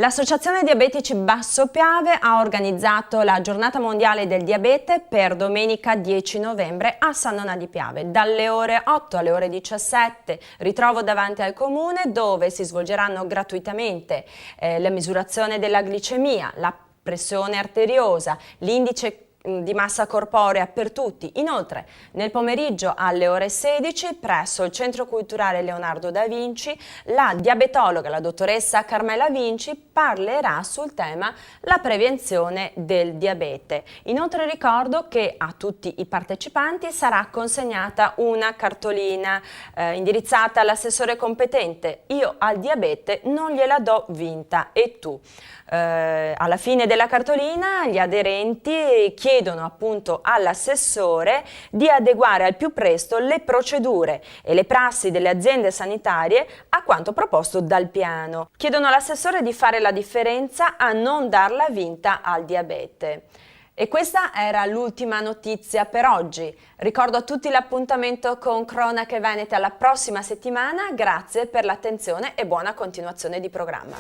L'Associazione Diabetici Basso Piave ha organizzato la Giornata Mondiale del Diabete per domenica 10 novembre a San Nona di Piave, dalle ore 8 alle ore 17, ritrovo davanti al comune dove si svolgeranno gratuitamente la misurazione della glicemia, la pressione arteriosa, l'indice di massa corporea per tutti. Inoltre, nel pomeriggio alle ore 16, presso il Centro Culturale Leonardo da Vinci, la diabetologa, la dottoressa Carmela Vinci, parlerà sul tema la prevenzione del diabete. Inoltre ricordo che a tutti i partecipanti sarà consegnata una cartolina indirizzata all'assessore competente. Io al diabete non gliela do vinta, e tu? Alla fine della cartolina gli aderenti chiedono appunto all'assessore di adeguare al più presto le procedure e le prassi delle aziende sanitarie a quanto proposto dal piano. Chiedono all'assessore di fare la differenza a non darla vinta al diabete. E questa era l'ultima notizia per oggi. Ricordo a tutti l'appuntamento con Cronache Venete alla prossima settimana. Grazie per l'attenzione e buona continuazione di programma.